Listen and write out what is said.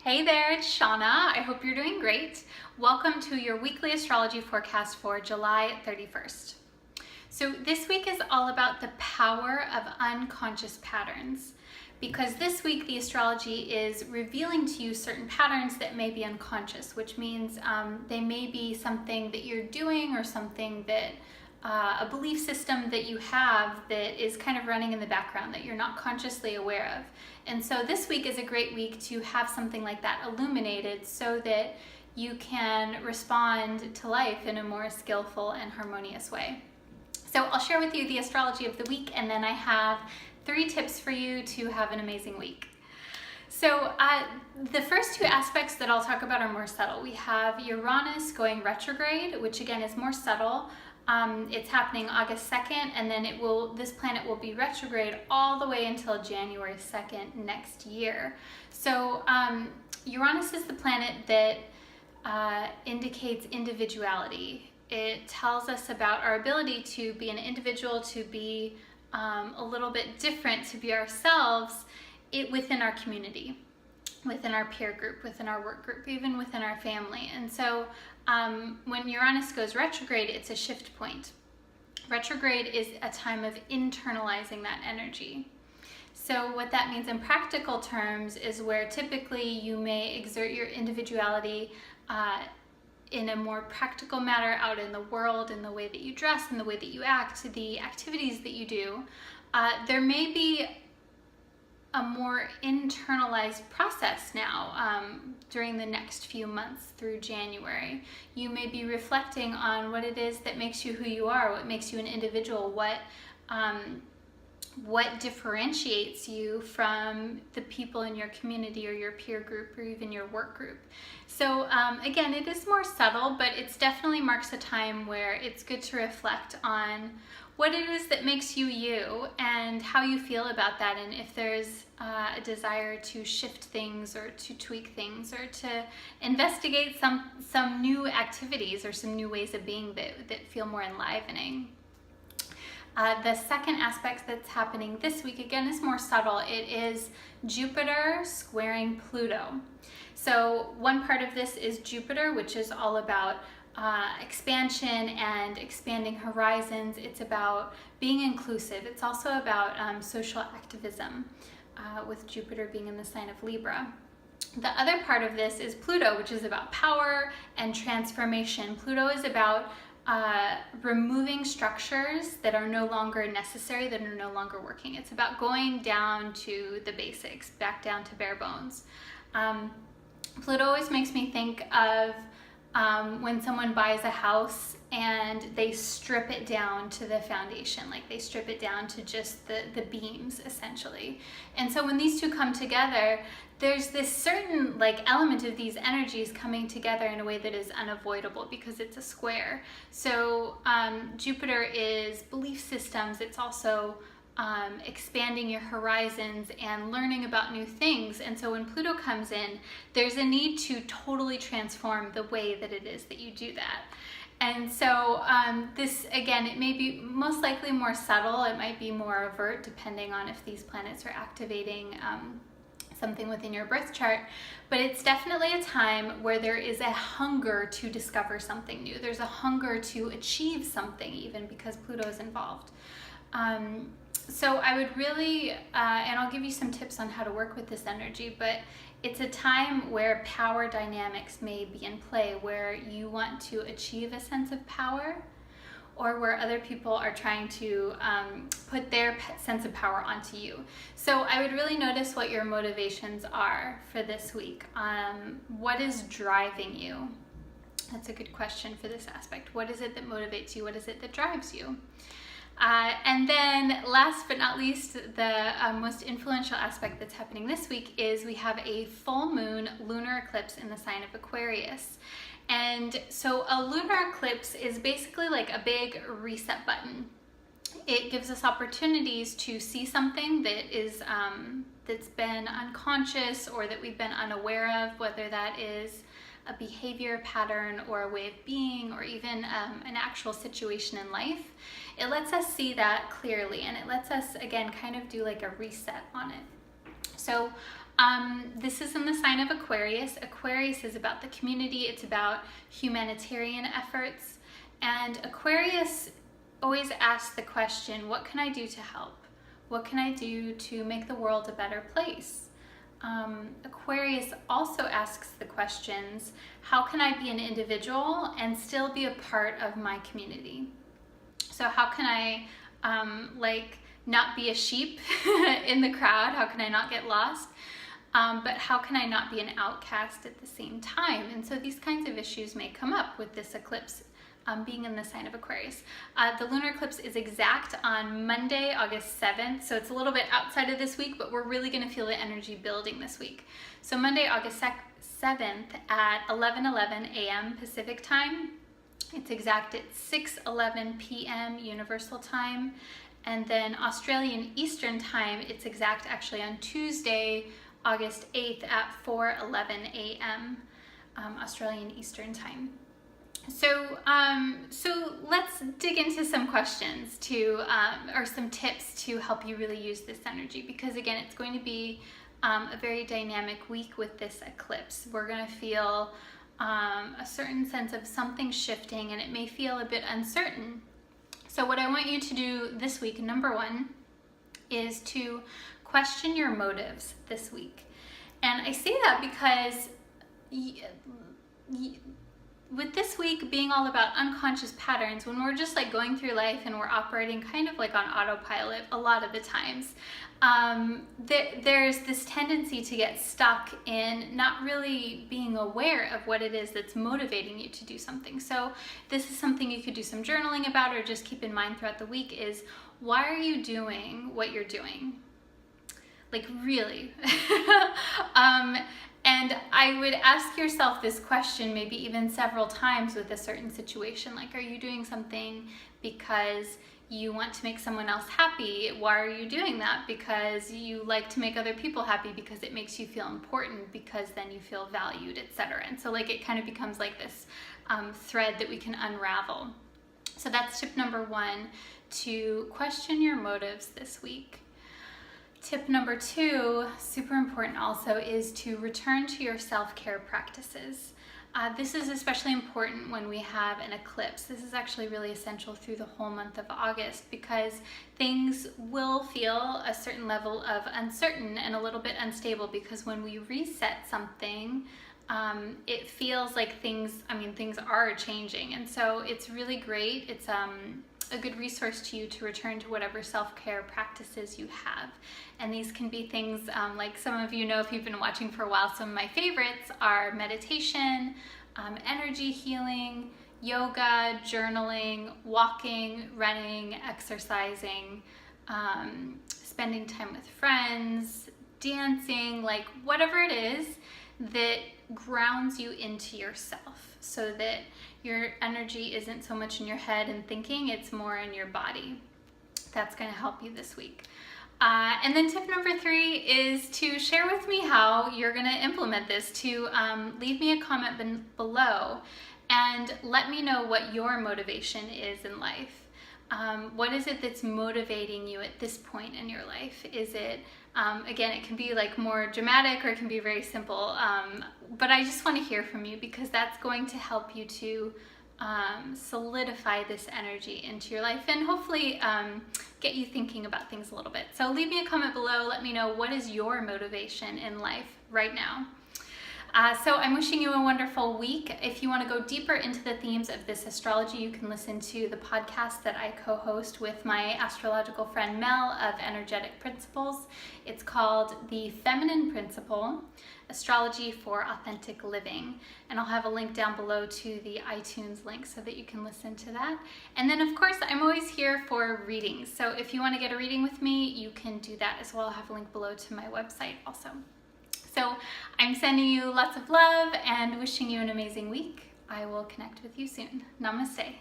Hey there, it's Shauna. I hope you're doing great. Welcome to your weekly astrology forecast for July 31st. So this week is all about the power of unconscious patterns, because this week the astrology is revealing to you certain patterns that may be unconscious, which means they may be something that you're doing or something that a belief system that you have that is kind of running in the background that you're not consciously aware of. And so this week is a great week to have something like that illuminated so that you can respond to life in a more skillful and harmonious way. So I'll share with you the astrology of the week, and then I have 3 tips for you to have an amazing week. So the first 2 aspects that I'll talk about are more subtle. We have Uranus going retrograde, which again is more subtle. It's happening August 2nd, and then this planet will be retrograde all the way until January 2nd next year. So Uranus is the planet that indicates individuality. It tells us about our ability to be an individual, to be a little bit different, to be ourselves within our community, within our peer group, within our work group, even within our family. And so when Uranus goes retrograde, it's a shift point. Retrograde is a time of internalizing that energy. So what that means in practical terms is where typically you may exert your individuality in a more practical manner out in the world, in the way that you dress, in the way that you act, the activities that you do. There may be a more internalized process now during the next few months through January. You may be reflecting on what it is that makes you who you are, what makes you an individual, what differentiates you from the people in your community or your peer group or even your work group. So again, it is more subtle, but it definitely marks a time where it's good to reflect on what it is that makes you you and how you feel about that, and if there's a desire to shift things or to tweak things or to investigate some new activities or some new ways of being that feel more enlivening. The second aspect that's happening this week, again, is more subtle. It is Jupiter squaring Pluto. So one part of this is Jupiter, which is all about expansion and expanding horizons. It's about being inclusive. It's also about social activism, with Jupiter being in the sign of Libra. The other part of this is Pluto, which is about power and transformation. Pluto is about removing structures that are no longer necessary, that are no longer working. It's about going down to the basics, back down to bare bones. Pluto always makes me think of when someone buys a house and they strip it down to the foundation, like they strip it down to just the beams essentially. And so when these two come together, there's this certain element of these energies coming together in a way that is unavoidable because it's a square. So Jupiter is belief systems. It's also expanding your horizons and learning about new things. And so when Pluto comes in, there's a need to totally transform the way that it is that you do that. And so this, again, it may be most likely more subtle. It might be more overt depending on if these planets are activating something within your birth chart, but it's definitely a time where there is a hunger to discover something new. There's a hunger to achieve something, even because Pluto is involved. So I would really, and I'll give you some tips on how to work with this energy, but it's a time where power dynamics may be in play, where you want to achieve a sense of power, or where other people are trying to put their sense of power onto you. So I would really notice what your motivations are for this week. What is driving you? That's a good question for this aspect. What is it that motivates you? What is it that drives you? And then last but not least, the most influential aspect that's happening this week is we have a full moon lunar eclipse in the sign of Aquarius. And so a lunar eclipse is basically like a big reset button. It gives us opportunities to see something that is that's been unconscious or that we've been unaware of, whether that is a behavior pattern or a way of being or even an actual situation in life. It lets us see that clearly, and it lets us, again, kind of do like a reset on it. So This is in the sign of Aquarius. Aquarius is about the community. It's about humanitarian efforts. And Aquarius always asks the question, what can I do to help? What can I do to make the world a better place? Aquarius also asks the questions, how can I be an individual and still be a part of my community? So how can I not be a sheep in the crowd? How can I not get lost? But how can I not be an outcast at the same time? And so these kinds of issues may come up with this eclipse being in the sign of Aquarius. The lunar eclipse is exact on Monday, August 7th, so it's a little bit outside of this week, but we're really going to feel the energy building this week. So Monday, August 7th at 11:11 a.m. Pacific time. It's exact at 6:11 p.m. Universal time. And then Australian Eastern time, it's exact actually on Tuesday, August 8th at 4:11 a.m. Australian Eastern time. So let's dig into some questions or some tips to help you really use this energy, because again, it's going to be a very dynamic week with this eclipse. We're going to feel a certain sense of something shifting, and it may feel a bit uncertain. So what I want you to do this week, number one, is to question your motives this week. And I say that because with this week being all about unconscious patterns, when we're just like going through life and we're operating kind of like on autopilot a lot of the times, there's this tendency to get stuck in not really being aware of what it is that's motivating you to do something. So this is something you could do some journaling about, or just keep in mind throughout the week is, why are you doing what you're doing? Like really? And I would ask yourself this question maybe even several times with a certain situation. Like, are you doing something because you want to make someone else happy? Why are you doing that? Because you like to make other people happy, because it makes you feel important, because then you feel valued, etc. And so like it kind of becomes like this thread that we can unravel. So that's tip number one, to question your motives this week. Tip number two, super important also, is to return to your self-care practices. This is especially important when we have an eclipse. This is actually really essential through the whole month of August, because things will feel a certain level of uncertain and a little bit unstable, because when we reset something, it feels like things are changing. And so it's really great. It's a good resource to you to return to whatever self-care practices you have. And these can be things like some of you know, if you've been watching for a while, some of my favorites are meditation, energy healing, yoga, journaling, walking, running, exercising, spending time with friends, dancing, like whatever it is that grounds you into yourself, so that your energy isn't so much in your head and thinking, it's more in your body. That's going to help you this week. And then tip number three is to share with me how you're going to implement this, to leave me a comment below and let me know what your motivation is in life. What is it that's motivating you at this point in your life? Is it, again, it can be like more dramatic, or it can be very simple, but I just want to hear from you, because that's going to help you to solidify this energy into your life, and hopefully get you thinking about things a little bit. So leave me a comment below, let me know what is your motivation in life right now. So I'm wishing you a wonderful week. If you want to go deeper into the themes of this astrology, you can listen to the podcast that I co-host with my astrological friend Mel of Energetic Principles. It's called The Feminine Principle, Astrology for Authentic Living. And I'll have a link down below to the iTunes link so that you can listen to that. And then of course, I'm always here for readings. So if you want to get a reading with me, you can do that as well. I'll have a link below to my website also. So I'm sending you lots of love and wishing you an amazing week. I will connect with you soon. Namaste.